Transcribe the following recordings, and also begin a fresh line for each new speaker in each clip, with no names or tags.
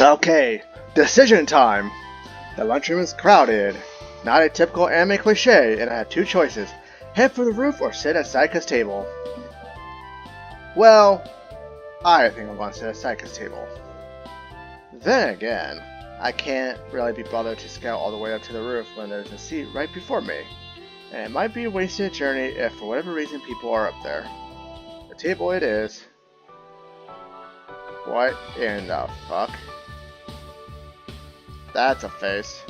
Okay, decision time! The lunchroom is crowded. Not a typical anime cliche, and I have two choices. Head for the roof or sit at Sayaka's table. Well, I think I'm going to sit at Sayaka's table. Then again, I can't really be bothered to scout all the way up to the roof when there's a seat right before me. And it might be a wasted journey if for whatever reason people are up there. The table it is. What in the fuck? That's a face.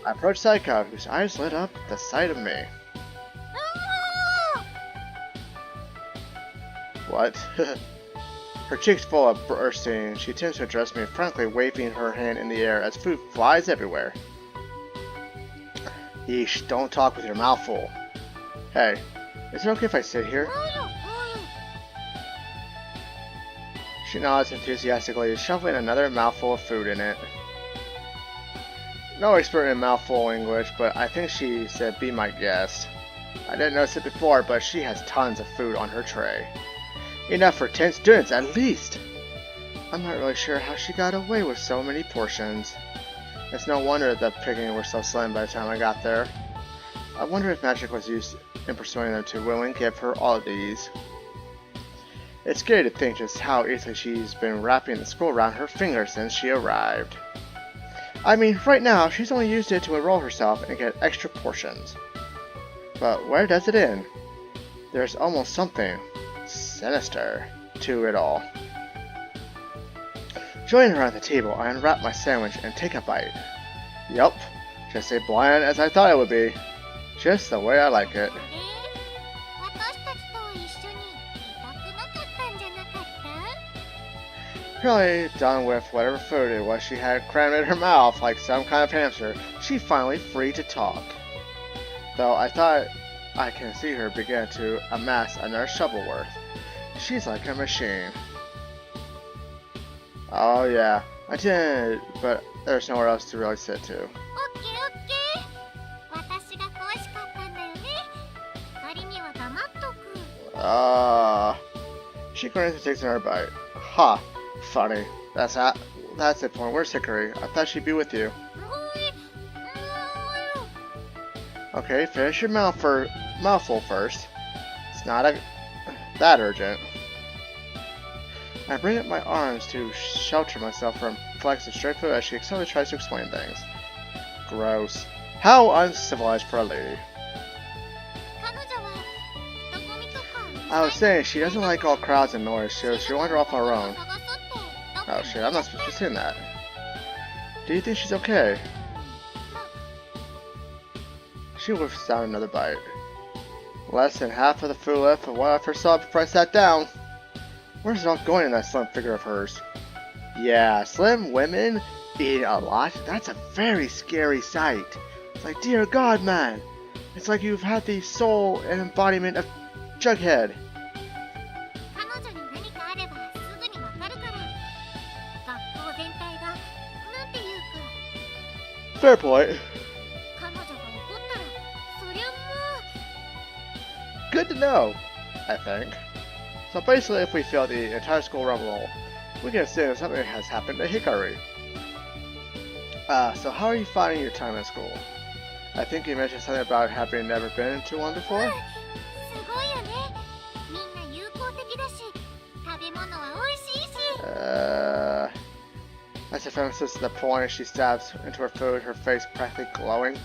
I approach Sayaka, whose eyes lit up at the sight of me. What? Her cheeks full of bursting, she turns to address me, frankly waving her hand in the air as food flies everywhere. Yeesh, don't talk with your mouth full. Hey, is it okay if I sit here? She nods enthusiastically, shoveling another mouthful of food in it. No expert in mouthful English, but I think she said be my guest. I didn't notice it before, but she has tons of food on her tray. Enough for 10 students at least! I'm not really sure how she got away with so many portions. It's no wonder the picking were so slim by the time I got there. I wonder if magic was used in persuading them to willingly give her all of these. It's scary to think just how easily she's been wrapping the scroll around her finger since she arrived. I mean, right now, she's only used it to enroll herself and get extra portions. But where does it end? There's almost something sinister to it all. Joining her at the table, I unwrap my sandwich and take a bite. Yup, just as bland as I thought it would be. Just the way I like it. Apparently done with whatever food it was she had crammed in her mouth like some kind of hamster, she finally free to talk. Though I thought I can see her begin to amass another shovel worth. She's like a machine. Oh yeah, I did, but there's nowhere else to really sit to. She grins and takes another bite. Ha! Funny. That's it point. Where's Hikari? I thought she'd be with you. Okay, finish your mouthful first. It's not that urgent. I bring up my arms to shelter myself from flecks of stray food as she excitedly tries to explain things. Gross. How uncivilized for a lady. I was saying, she doesn't like all crowds and noise, so she'll wander off on her own. Oh shit, I'm not supposed to be saying that. Do you think she's okay? She whiffs down another bite. Less than half of the food left of what I first saw before I sat down. Where's it all going in that slim figure of hers? Yeah, slim women eat a lot. That's a very scary sight. It's like, dear God, man. It's like you've had the soul and embodiment of Jughead. Fair point. Good to know, I think. So basically, if we fail the entire school rumble, we can assume something has happened to Hikari. So how are you finding your time at school? I think you mentioned something about having never been to one before? As if emphasis to the point, she stabs into her food, her face practically glowing.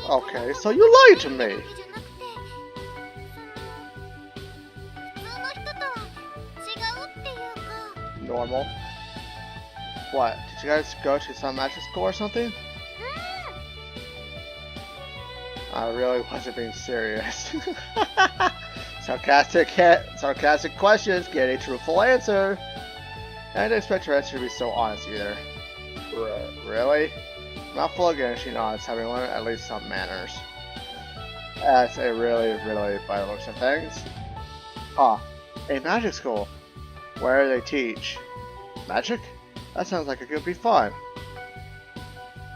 Okay, so you lied to me! Normal. What? Did you guys go to some magic school or something? I really wasn't being serious. Sarcastic questions get a truthful answer. I didn't expect her answer to be so honest either. Really? Mouthful again, she nods, having learned at least some manners. That's a really by the looks of things. Huh. A magic school. Where they teach magic? That sounds like it could be fun.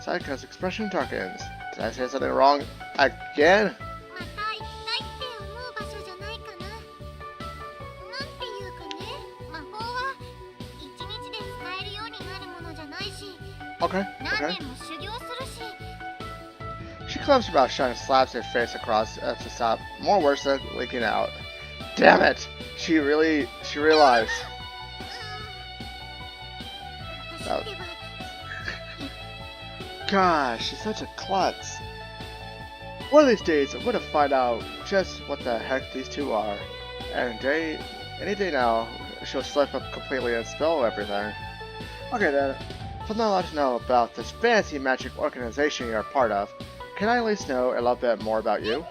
Sayaka's expression darkens. Did I say something wrong again? Okay, okay. She claps about shut and slaps her face across to stop more words than leaking out. Damn it! She realized. Oh. Gosh, she's such a klutz. One of these days, I'm gonna find out just what the heck these two are. And any day now, she'll slip up completely and spill everything. Okay then, if I'm not allowed to know about this fancy magic organization you're a part of, can I at least know a little bit more about you?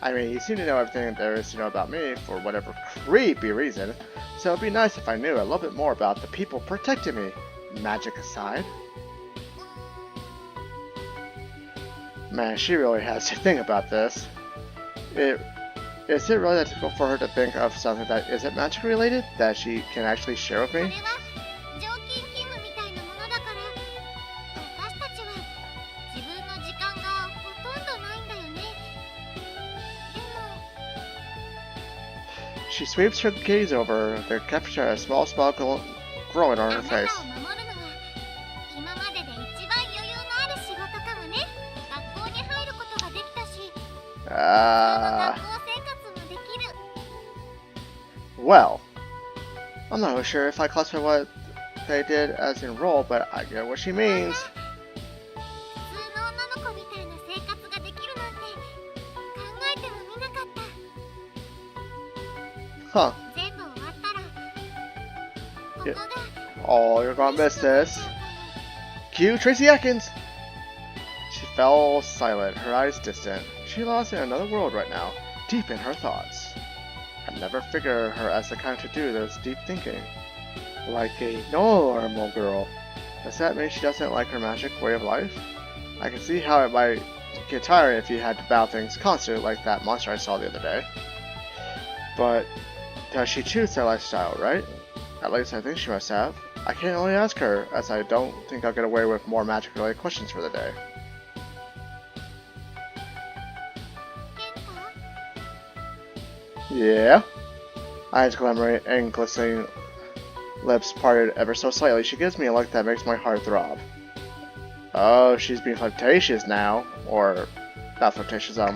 I mean, you seem to know everything there is to know about me for whatever creepy reason, so it'd be nice if I knew a little bit more about the people protecting me, magic aside. Man, she really has to think about this. Is it really that difficult for her to think of something that isn't magic related that she can actually share with me? She sweeps her gaze over the capture a small smile growing on her face. Well, I'm not really sure if I classify what they did as enroll, but I get what she means. Huh. Yeah. Oh, you're gonna miss this. Cue Tracy Atkins! She fell silent, her eyes distant. She lost in another world right now, deep in her thoughts. I never figured her as the kind to do this deep thinking. Like a normal girl. Does that mean she doesn't like her magic way of life? I can see how it might get tiring if you had to battle things constantly like that monster I saw the other day. But does she choose that lifestyle, right? At least I think she must have. I can't only ask her, as I don't think I'll get away with more magic-related questions for the day. Yeah? Eyes glimmering and glistening, lips parted ever so slightly. She gives me a look that makes my heart throb. Oh, she's being flirtatious now. Or, not flirtatious, I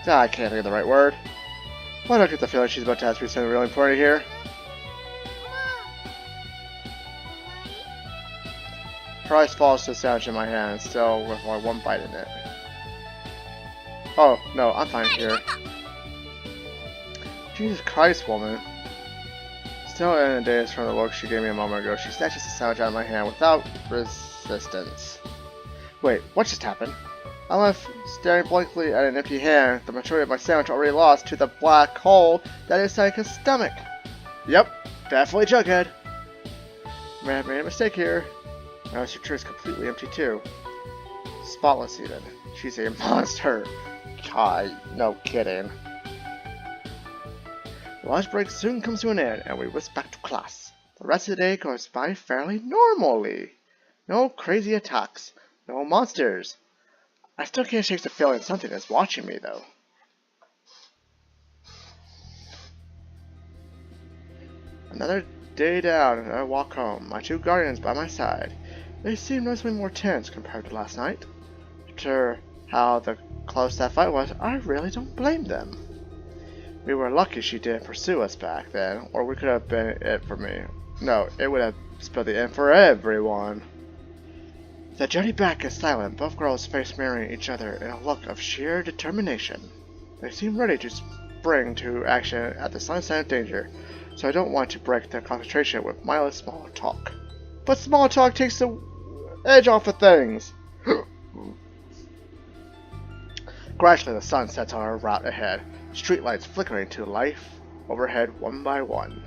can't think of the right word. Why do I get the feeling she's about to ask me something really important here? Her eyes falls to the sandwich in my hand, still with only one bite in it. Oh, no, I'm fine here. Jesus Christ, woman. Still in a daze from the look she gave me a moment ago, she snatches the sandwich out of my hand without resistance. Wait, what just happened? I'm left staring blankly at an empty hand, the majority of my sandwich already lost to the black hole that is Sayaka's stomach. Yep, definitely Jughead. May have made a mistake here. Notice her tray is completely empty too. Spotless even. She's a monster. God, no kidding. The lunch break soon comes to an end, and we whisk back to class. The rest of the day goes by fairly normally. No crazy attacks. No monsters. I still can't shake the feeling something is watching me, though. Another day down, and I walk home, my two guardians by my side. They seem noticeably more tense compared to last night. After how close that fight was, I really don't blame them. We were lucky she didn't pursue us back then, or we could have been it for me. No, it would have spilled the end for everyone. The journey back is silent, both girls face mirroring each other in a look of sheer determination. They seem ready to spring to action at the slightest sign of danger, so I don't want to break their concentration with mindless small talk. But small talk takes the edge off of things! Gradually the sun sets on our route ahead, streetlights flickering to life overhead one by one.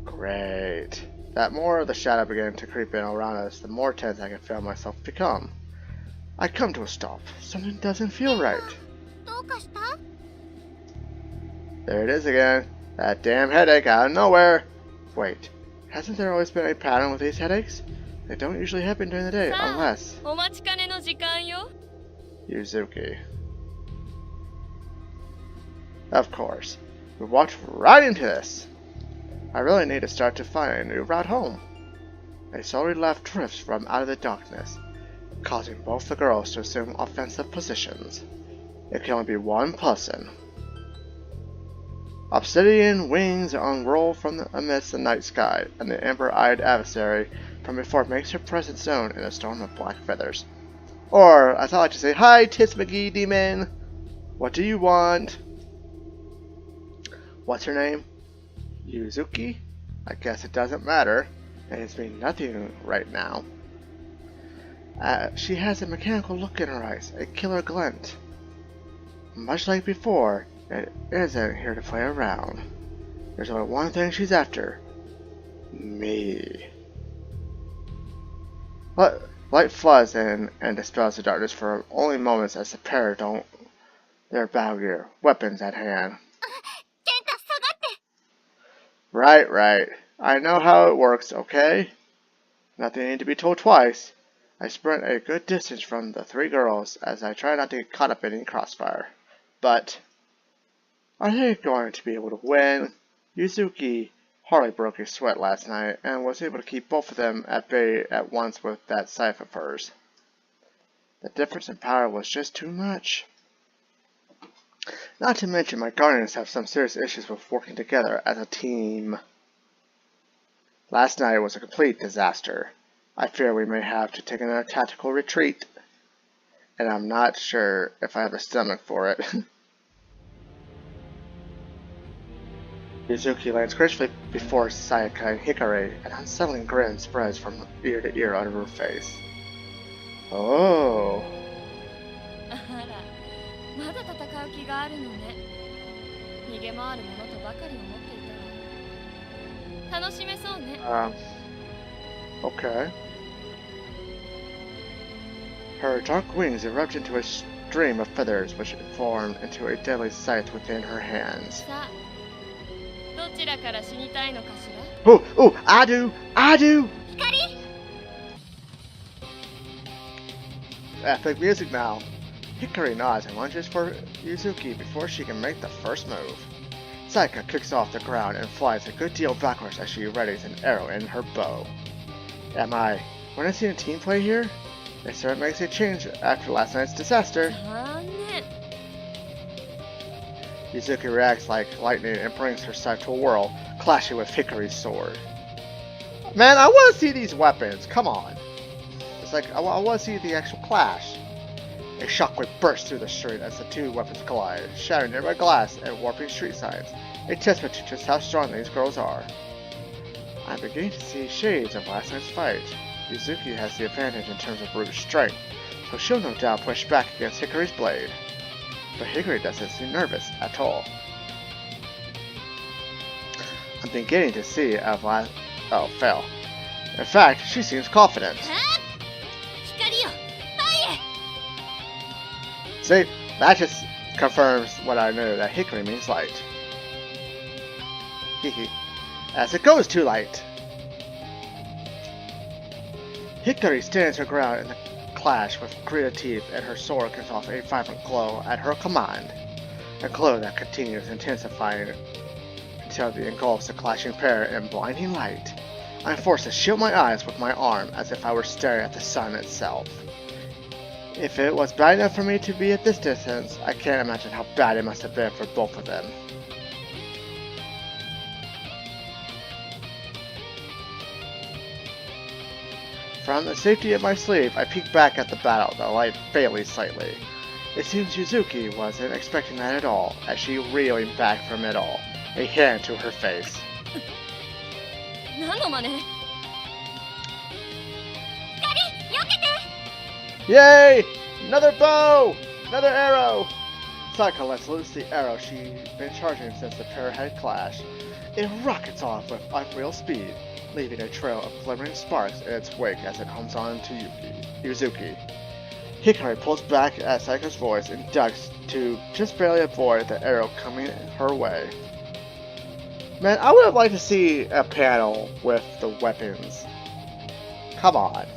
Great. That more of the shadow began to creep in around us, the more tense I can feel myself become. I come to a stop. Something doesn't feel right. There it is again. That damn headache out of nowhere. Wait, hasn't there always been a pattern with these headaches? They don't usually happen during the day, unless... Yuzuki. Of course. We walked right into this. I really need to start to find a new route home. A slowly left drifts from out of the darkness, causing both the girls to assume offensive positions. It can only be one person. Obsidian wings unroll from amidst the night sky, and the amber-eyed adversary from before makes her presence known in a storm of black feathers. Or, as I like to say, "Hi, Tis McGee Demon! What do you want?" What's her name? Yuzuki? I guess it doesn't matter. It has mean nothing right now. She has a mechanical look in her eyes, a killer glint. Much like before, it isn't here to play around. There's only one thing she's after. Me. Light floods in and dispels the darkness for only moments as the pair don't their battle gear, weapons at hand. Right. I know how it works, okay? Nothing need to be told twice. I sprint a good distance from the three girls as I try not to get caught up in any crossfire. But are they going to be able to win? Yuzuki hardly broke a sweat last night and was able to keep both of them at bay at once with that Sycthe of hers. The difference in power was just too much. Not to mention my guardians have some serious issues with working together as a team. Last night was a complete disaster. I fear we may have to take another tactical retreat, and I'm not sure if I have a stomach for it. Yuzuki lands gracefully before Sayaka and Hikari, an unsettling grin spreads from ear to ear out of her face. Oh. Okay. Her dark wings erupt into a stream of feathers which form into a deadly scythe within her hands. Ooh, I do! Epic music now. Hikari nods and lunges for Yuzuki before she can make the first move. Sayaka kicks off the ground and flies a good deal backwards as she readies an arrow in her bow. Am I witnessing a team play here? It certainly makes a change after last night's disaster. Yuzuki reacts like lightning and brings her scythe to a whirl, clashing with Hikari's sword. Man, I want to see these weapons. Come on. It's like, I want to see the actual clash. A shockwave bursts through the street as the two weapons collide, shattering nearby glass and warping street signs, a testament to just how strong these girls are. I'm beginning to see shades of last night's fight. Yuzuki has the advantage in terms of brute strength, so she'll no doubt push back against Hikari's blade. But Hikari doesn't seem nervous at all. I'm beginning to see fail. In fact, she seems confident. See, that just confirms what I knew, that Hikari means light. Hehe. As it goes to light. Hikari stands her ground in the clash with gritted teeth, and her sword gives off a vibrant glow at her command. A glow that continues intensifying until it engulfs the clashing pair in blinding light. I'm forced to shield my eyes with my arm as if I were staring at the sun itself. If it was bad enough for me to be at this distance, I can't imagine how bad it must have been for both of them. From the safety of my sleeve, I peek back at the battle, the light failing slightly. It seems Yuzuki wasn't expecting that at all, as she reeling back from it all, a hand to her face. Yay! Another bow! Another arrow! Sayaka lets loose the arrow she'd been charging since the pair had clashed. It rockets off with unreal speed, leaving a trail of glimmering sparks in its wake as it homes on to Yuzuki. Hikari pulls back at Sayaka's voice and ducks to just barely avoid the arrow coming her way. Man, I would have liked to see a panel with the weapons. Come on.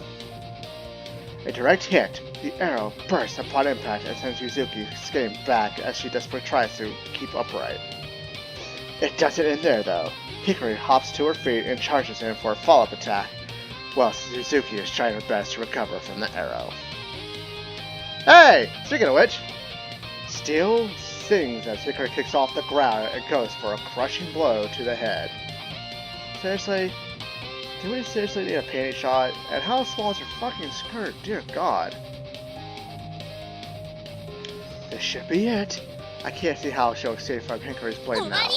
A direct hit, the arrow bursts upon impact and sends Yuzuki skidding back as she desperately tries to keep upright. It doesn't end there, though. Hikari hops to her feet and charges in for a follow-up attack, while Suzuki is trying her best to recover from the arrow. Hey! Speaking of which, Steel sings as Hikari kicks off the ground and goes for a crushing blow to the head. Seriously? Do we seriously need a panty shot? And how small is her fucking skirt? Dear God. This should be it. I can't see how she'll escape from Hikari's blade now.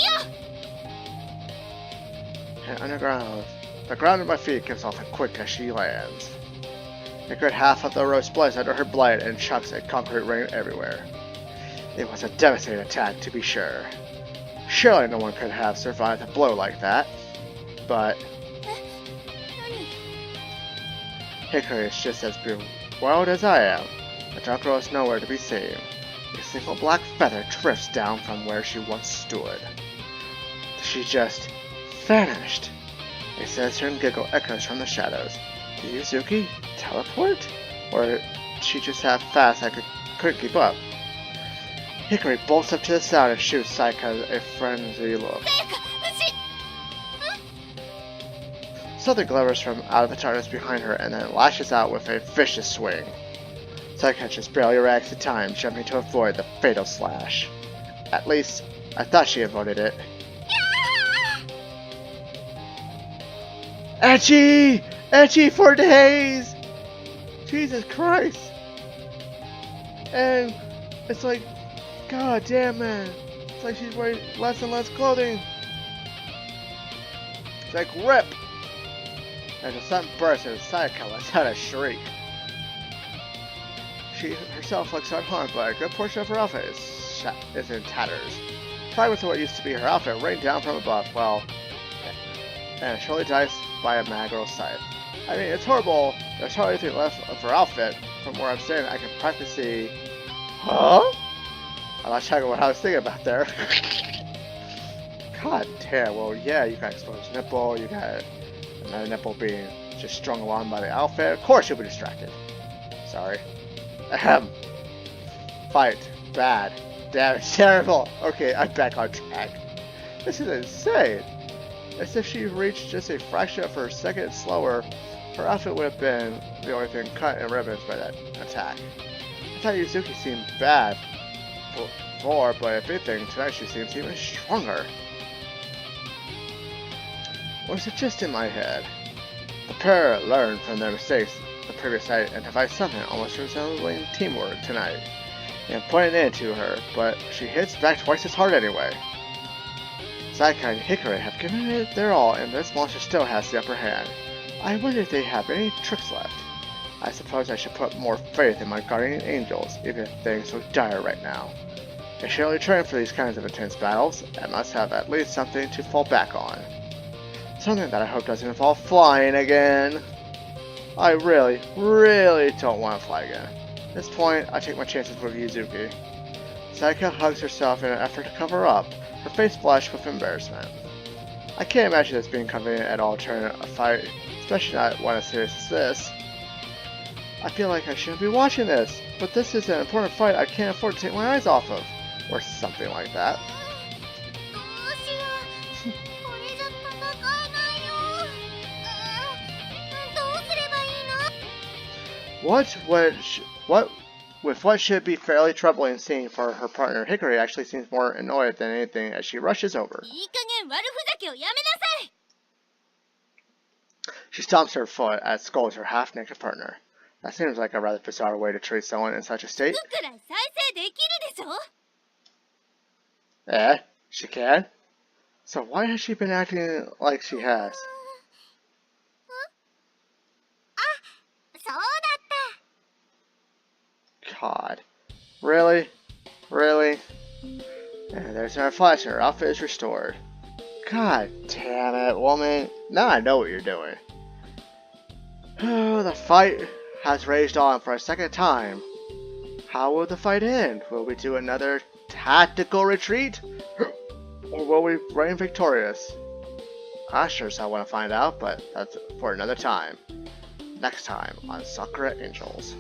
And underground, the ground at my feet gives off a quick as she lands. A good half of the row splits under her blade and chucks a concrete ring everywhere. It was a devastating attack, to be sure. Surely no one could have survived a blow like that. But Hikari is just as bewildered as I am. The dark girl is nowhere to be seen. A single black feather drifts down from where she once stood. She just vanished. A sinister giggle echoes from the shadows. Did Yuzuki teleport? Or did she just have fast I couldn't keep up? Hikari bolts up to the sound and shoots Sayaka a frenzied look. Something glimmers from out of the darkness behind her and then lashes out with a vicious swing. Sayaka just barely reacts to time, jumping to avoid the fatal slash. At least, I thought she avoided it. Etchy! Etchy for days! Jesus Christ! And it's like, god damn man. It's like she's wearing less and less clothing. It's like rip! And the sun bursts and Sayaka lets out a shriek. She herself looks unharmed, but a good portion of her outfit is in tatters. Fragments of what used to be her outfit rain down from above, well, and surely dies by a mad girl's side. I mean, it's horrible. There's hardly anything left of her outfit. From where I'm standing, I can practically see. Huh? I'm not checking what I was thinking about there. God damn. Well, yeah, you got exposed nipple. You got another nipple being just strung along by the outfit. Of course, you'll be distracted. Sorry. Ahem. Fight. Bad. Damn, it's terrible. Okay, I'm back on track. This is insane. As if she reached just a fraction of her second slower, her outfit would have been the only thing cut in ribbons by that attack. I thought Yuzuki seemed bad before, but if anything, tonight she seems even stronger. Or is it just in my head? The pair learned from their mistakes the previous night and devised something almost resembling teamwork tonight, and pointed it to her, but she hits back twice as hard anyway. Sayaka and Hikari have given it their all, and this monster still has the upper hand. I wonder if they have any tricks left. I suppose I should put more faith in my guardian angels, even if things look dire right now. I surely train for these kinds of intense battles, and must have at least something to fall back on. Something that I hope doesn't involve flying again. I really don't want to fly again. At this point, I take my chances with Yuzuki. Sayaka hugs herself in an effort to cover up, her face flushed with embarrassment. I can't imagine this being convenient at all during a fight, especially not one as serious as this. I feel like I shouldn't be watching this, but this is an important fight I can't afford to take my eyes off of, or something like that. With what should be fairly troubling scene for her partner, Hikari actually seems more annoyed than anything as she rushes over. She stomps her foot and scolds her half-naked partner. That seems like a rather bizarre way to treat someone in such a state. Eh? She can? So why has she been acting like she has? God. Really? Really? And there's our flash, her outfit is restored. God damn it, woman. Now I know what you're doing. Oh, the fight has raged on for a second time. How will the fight end? Will we do another tactical retreat? Or will we reign victorious? I sure as I want to find out, but that's for another time. Next time on Sakura Angels.